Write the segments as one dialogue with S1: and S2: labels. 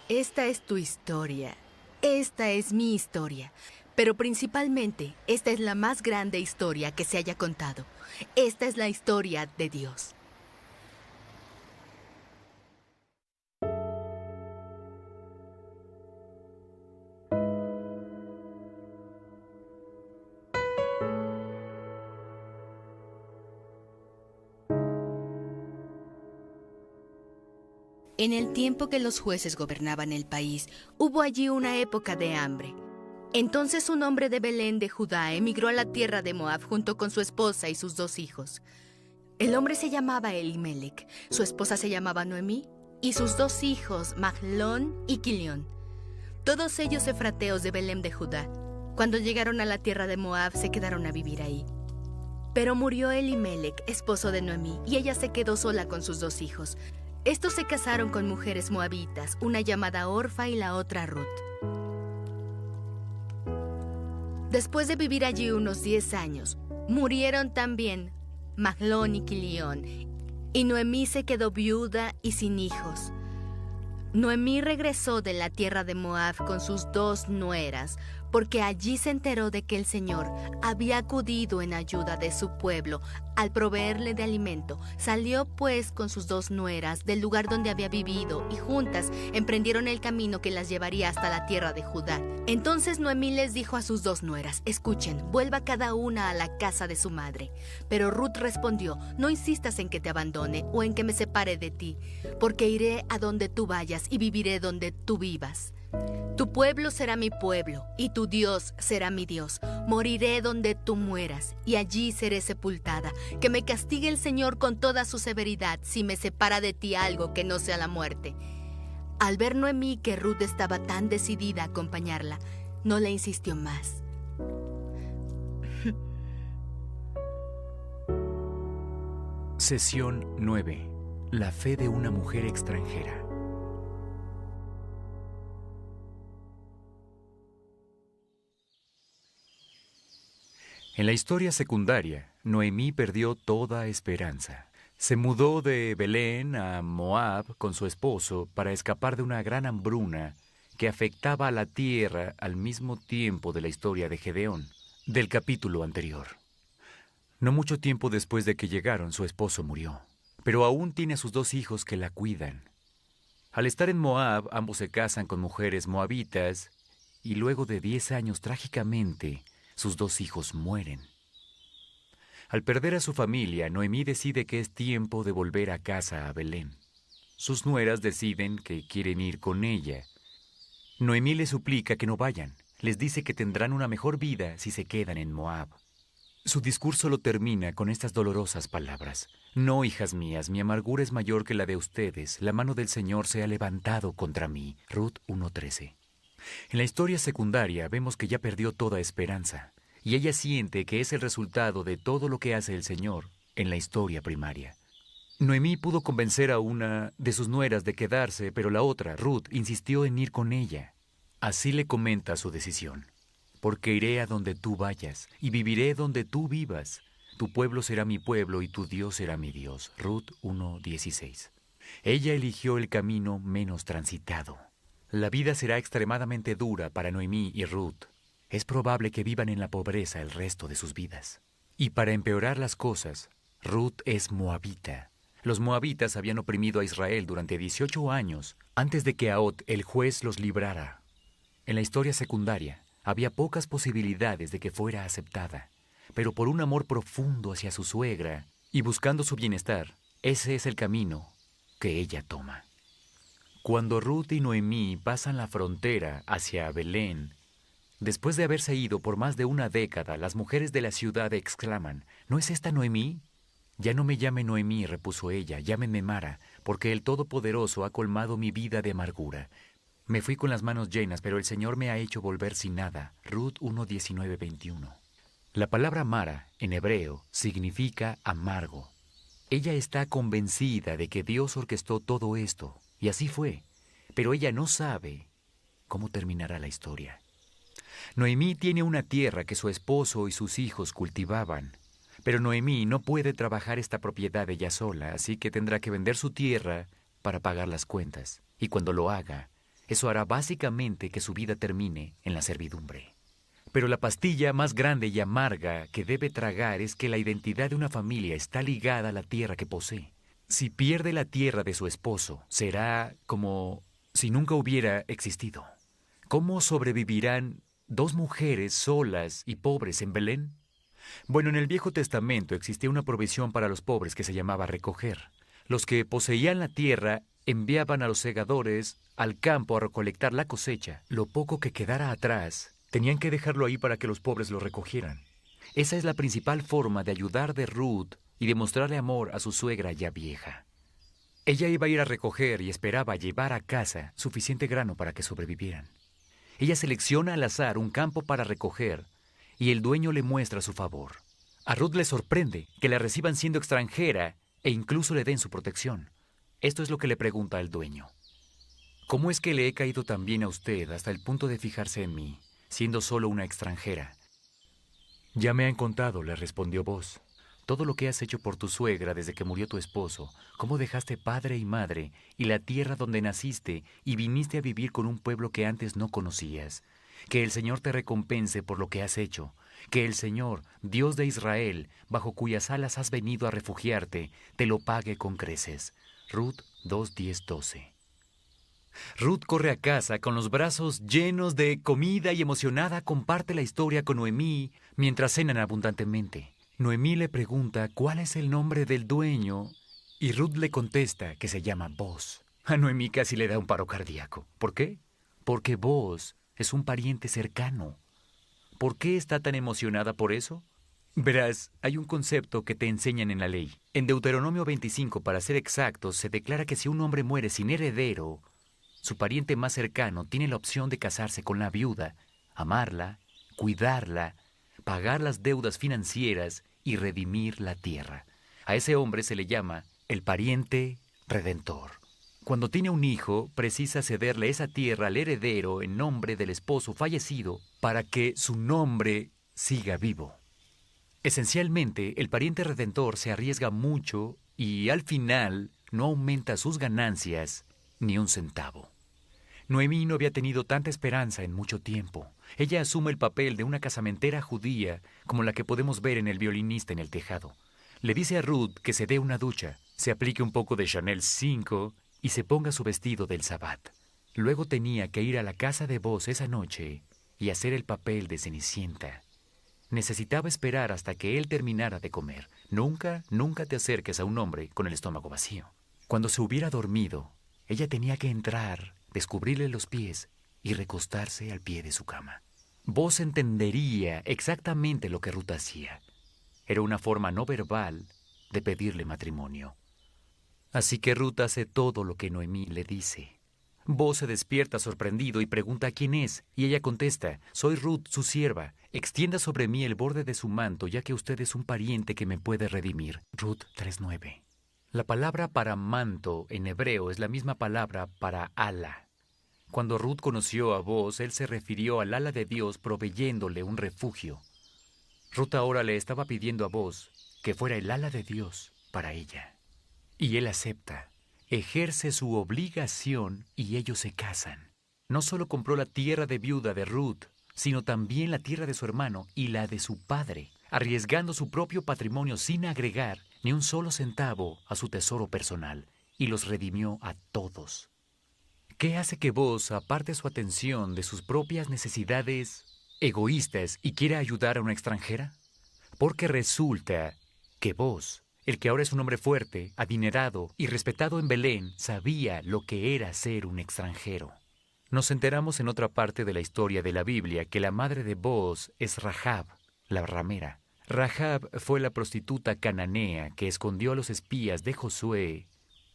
S1: Esta es tu historia. Esta es mi historia. Pero principalmente, esta es la más grande historia que se haya contado. Esta es la historia de Dios. En el tiempo que los jueces gobernaban el país, hubo allí una época de hambre. Entonces un hombre de Belén de Judá emigró a la tierra de Moab junto con su esposa y sus 2 hijos. El hombre se llamaba Elimelec, su esposa se llamaba Noemí, y sus 2 hijos, Mahlón y Quilión. Todos ellos efrateos de Belén de Judá. Cuando llegaron a la tierra de Moab, se quedaron a vivir ahí. Pero murió Elimelec, esposo de Noemí, y ella se quedó sola con sus 2 hijos. Estos se casaron con mujeres moabitas, una llamada Orfa y la otra Ruth. Después de vivir allí unos 10 años, murieron también Mahlón y Quilión, y Noemí se quedó viuda y sin hijos. Noemí regresó de la tierra de Moab con sus 2 nueras, porque allí se enteró de que el Señor había acudido en ayuda de su pueblo al proveerle de alimento. Salió pues con sus 2 nueras del lugar donde había vivido y juntas emprendieron el camino que las llevaría hasta la tierra de Judá. Entonces Noemí les dijo a sus 2 nueras: escuchen, vuelva cada una a la casa de su madre. Pero Ruth respondió: no insistas en que te abandone o en que me separe de ti, porque iré a donde tú vayas y viviré donde tú vivas. Tu pueblo será mi pueblo, y tu Dios será mi Dios. Moriré donde tú mueras, y allí seré sepultada. Que me castigue el Señor con toda su severidad si me separa de ti algo que no sea la muerte. Al ver Noemí que Ruth estaba tan decidida a acompañarla, no le insistió más.
S2: Sesión 9. La fe de una mujer extranjera. En la historia secundaria, Noemí perdió toda esperanza. Se mudó de Belén a Moab con su esposo para escapar de una gran hambruna que afectaba a la tierra al mismo tiempo de la historia de Gedeón, del capítulo anterior. No mucho tiempo después de que llegaron, su esposo murió, pero aún tiene a sus 2 hijos que la cuidan. Al estar en Moab, ambos se casan con mujeres moabitas y luego de 10 años, trágicamente, sus 2 hijos mueren. Al perder a su familia, Noemí decide que es tiempo de volver a casa a Belén. Sus nueras deciden que quieren ir con ella. Noemí les suplica que no vayan. Les dice que tendrán una mejor vida si se quedan en Moab. Su discurso lo termina con estas dolorosas palabras: no, hijas mías, mi amargura es mayor que la de ustedes. La mano del Señor se ha levantado contra mí. Ruth 1:13. En la historia secundaria vemos que ya perdió toda esperanza, y ella siente que es el resultado de todo lo que hace el Señor en la historia primaria. Noemí pudo convencer a una de sus nueras de quedarse, pero la otra, Ruth, insistió en ir con ella. Así le comenta su decisión: porque iré a donde tú vayas y viviré donde tú vivas. Tu pueblo será mi pueblo y tu Dios será mi Dios. Ruth 1:16. Ella eligió el camino menos transitado. La vida será extremadamente dura para Noemí y Ruth. Es probable que vivan en la pobreza el resto de sus vidas. Y para empeorar las cosas, Ruth es moabita. Los moabitas habían oprimido a Israel durante 18 años antes de que Ahot, el juez, los librara. En la historia secundaria, había pocas posibilidades de que fuera aceptada, pero por un amor profundo hacia su suegra y buscando su bienestar, ese es el camino que ella toma. Cuando Ruth y Noemí pasan la frontera hacia Belén, después de haberse ido por más de una década, las mujeres de la ciudad exclaman: ¿no es esta Noemí? Ya no me llame Noemí, repuso ella, llámenme Mara, porque el Todopoderoso ha colmado mi vida de amargura. Me fui con las manos llenas, pero el Señor me ha hecho volver sin nada. Ruth 1:19-21. La palabra Mara, en hebreo, significa amargo. Ella está convencida de que Dios orquestó todo esto, y así fue, pero ella no sabe cómo terminará la historia. Noemí tiene una tierra que su esposo y sus hijos cultivaban, pero Noemí no puede trabajar esta propiedad ella sola, así que tendrá que vender su tierra para pagar las cuentas, y cuando lo haga, Eso hará básicamente que su vida termine en la servidumbre. Pero la pastilla más grande y amarga que debe tragar es que la identidad de una familia está ligada a la tierra que posee. Si pierde la tierra de su esposo, será como si nunca hubiera existido. ¿Cómo sobrevivirán dos mujeres solas y pobres en Belén? Bueno, en el Viejo Testamento existía una provisión para los pobres que se llamaba recoger. Los que poseían la tierra enviaban a los segadores al campo a recolectar la cosecha. Lo poco que quedara atrás, tenían que dejarlo ahí para que los pobres lo recogieran. Esa es la principal forma de ayudar de Ruth y de mostrarle amor a su suegra ya vieja. Ella iba a ir a recoger y esperaba llevar a casa suficiente grano para que sobrevivieran. Ella selecciona al azar un campo para recoger y el dueño le muestra su favor. A Ruth le sorprende que la reciban siendo extranjera e incluso le den su protección. Esto es lo que le pregunta al dueño. ¿Cómo es que le he caído tan bien a usted hasta el punto de fijarse en mí, siendo solo una extranjera? Ya me han contado, le respondió Boz, todo lo que has hecho por tu suegra desde que murió tu esposo, cómo dejaste padre y madre y la tierra donde naciste y viniste a vivir con un pueblo que antes no conocías. Que el Señor te recompense por lo que has hecho. Que el Señor, Dios de Israel, bajo cuyas alas has venido a refugiarte, te lo pague con creces. Ruth 2:10-12. Ruth corre a casa con los brazos llenos de comida y emocionada comparte la historia con Noemí mientras cenan abundantemente. Noemí le pregunta cuál es el nombre del dueño y Ruth le contesta que se llama Boz. A Noemí casi le da un paro cardíaco. ¿Por qué? Porque Boz es un pariente cercano. ¿Por qué está tan emocionada por eso? Verás, hay un concepto que te enseñan en la ley. En Deuteronomio 25, para ser exactos, se declara que si un hombre muere sin heredero, su pariente más cercano tiene la opción de casarse con la viuda, amarla, cuidarla, pagar las deudas financieras y redimir la tierra. A ese hombre se le llama el pariente redentor. Cuando tiene un hijo, precisa cederle esa tierra al heredero en nombre del esposo fallecido para que su nombre siga vivo. Esencialmente, el pariente redentor se arriesga mucho y al final no aumenta sus ganancias ni un centavo. Noemí no había tenido tanta esperanza en mucho tiempo. Ella asume el papel de una casamentera judía como la que podemos ver en El violinista en el tejado. Le dice a Ruth que se dé una ducha, se aplique un poco de Chanel 5 y se ponga su vestido del Sabbat. Luego tenía que ir a la casa de Boz esa noche y hacer el papel de Cenicienta. Necesitaba esperar hasta que él terminara de comer. Nunca te acerques a un hombre con el estómago vacío. Cuando se hubiera dormido, ella tenía que entrar, descubrirle los pies y recostarse al pie de su cama. Boz entendería exactamente lo que Ruth hacía. Era una forma no verbal de pedirle matrimonio. Así que Ruth hace todo lo que Noemí le dice. Boz se despierta sorprendido y pregunta quién es, y ella contesta, soy Ruth, su sierva. Extienda sobre mí el borde de su manto, ya que usted es un pariente que me puede redimir. Ruth 3:9. La palabra para manto en hebreo es la misma palabra para ala. Cuando Ruth conoció a Boz, él se refirió al ala de Dios proveyéndole un refugio. Ruth ahora le estaba pidiendo a Boz que fuera el ala de Dios para ella. Y él acepta, ejerce su obligación y ellos se casan. No solo compró la tierra de viuda de Ruth, sino también la tierra de su hermano y la de su padre, arriesgando su propio patrimonio sin agregar ni un solo centavo a su tesoro personal, y los redimió a todos. ¿Qué hace que Boz aparte su atención de sus propias necesidades egoístas y quiera ayudar a una extranjera? Porque resulta que Boz, el que ahora es un hombre fuerte, adinerado y respetado en Belén, sabía lo que era ser un extranjero. Nos enteramos en otra parte de la historia de la Biblia que la madre de Boz es Rahab, la ramera. Rahab fue la prostituta cananea que escondió a los espías de Josué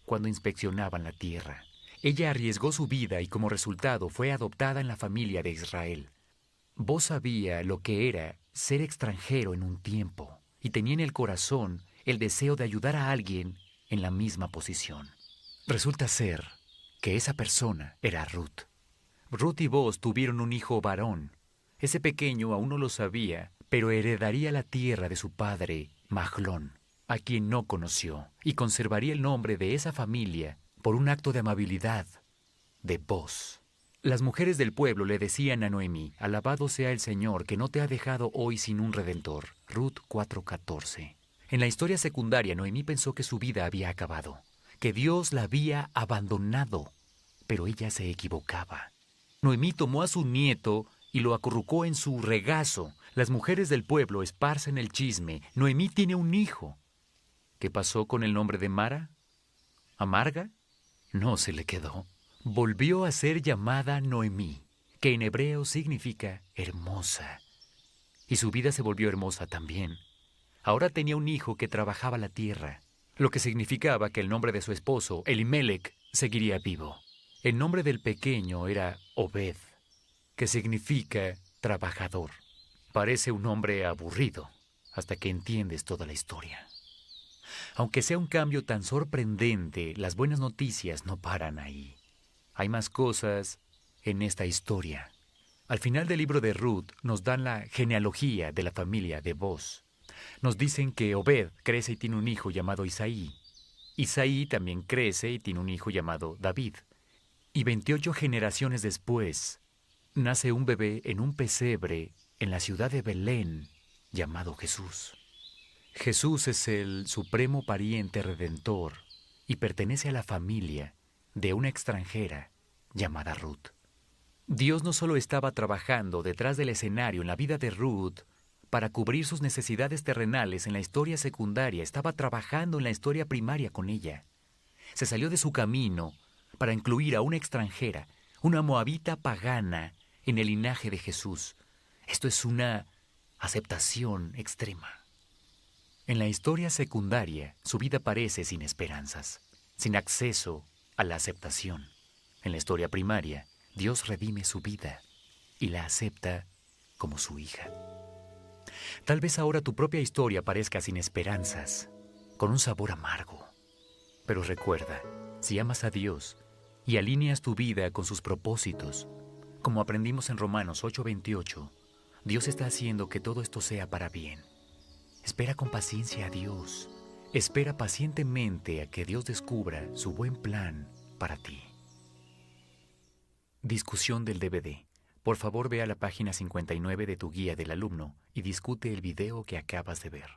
S2: cuando inspeccionaban la tierra. Ella arriesgó su vida y como resultado fue adoptada en la familia de Israel. Boz sabía lo que era ser extranjero en un tiempo y tenía en el corazón el deseo de ayudar a alguien en la misma posición. Resulta ser que esa persona era Ruth. Ruth y Boz tuvieron un hijo varón. Ese pequeño aún no lo sabía, pero heredaría la tierra de su padre, Mahlón, a quien no conoció, y conservaría el nombre de esa familia por un acto de amabilidad de Boz. Las mujeres del pueblo le decían a Noemí: «Alabado sea el Señor, que no te ha dejado hoy sin un redentor». Ruth 4:14. En la historia secundaria, Noemí pensó que su vida había acabado, que Dios la había abandonado, pero ella se equivocaba. Noemí tomó a su nieto y lo acurrucó en su regazo. Las mujeres del pueblo esparcen el chisme. Noemí tiene un hijo. ¿Qué pasó con el nombre de Mara? ¿Amarga? No se le quedó. Volvió a ser llamada Noemí, que en hebreo significa hermosa. Y su vida se volvió hermosa también. Ahora tenía un hijo que trabajaba la tierra, lo que significaba que el nombre de su esposo, Elimelec, seguiría vivo. El nombre del pequeño era Obed, que significa trabajador. Parece un nombre aburrido, hasta que entiendes toda la historia. Aunque sea un cambio tan sorprendente, las buenas noticias no paran ahí. Hay más cosas en esta historia. Al final del libro de Ruth nos dan la genealogía de la familia de Boz. Nos dicen que Obed crece y tiene un hijo llamado Isaí. Isaí también crece y tiene un hijo llamado David. Y 28 generaciones después, nace un bebé en un pesebre en la ciudad de Belén llamado Jesús. Jesús es el supremo pariente redentor y pertenece a la familia de una extranjera llamada Ruth. Dios no solo estaba trabajando detrás del escenario en la vida de Ruth para cubrir sus necesidades terrenales en la historia secundaria, estaba trabajando en la historia primaria con ella. Se salió de su camino para incluir a una extranjera, una moabita pagana, en el linaje de Jesús. Esto es una aceptación extrema. En la historia secundaria, su vida parece sin esperanzas, sin acceso a la aceptación. En la historia primaria, Dios redime su vida y la acepta como su hija. Tal vez ahora tu propia historia parezca sin esperanzas, con un sabor amargo. Pero recuerda, si amas a Dios y alineas tu vida con sus propósitos, como aprendimos en Romanos 8:28, Dios está haciendo que todo esto sea para bien. Espera con paciencia a Dios. Espera pacientemente a que Dios descubra su buen plan para ti. Discusión del DVD. Por favor, ve a la página 59 de tu guía del alumno y discute el video que acabas de ver.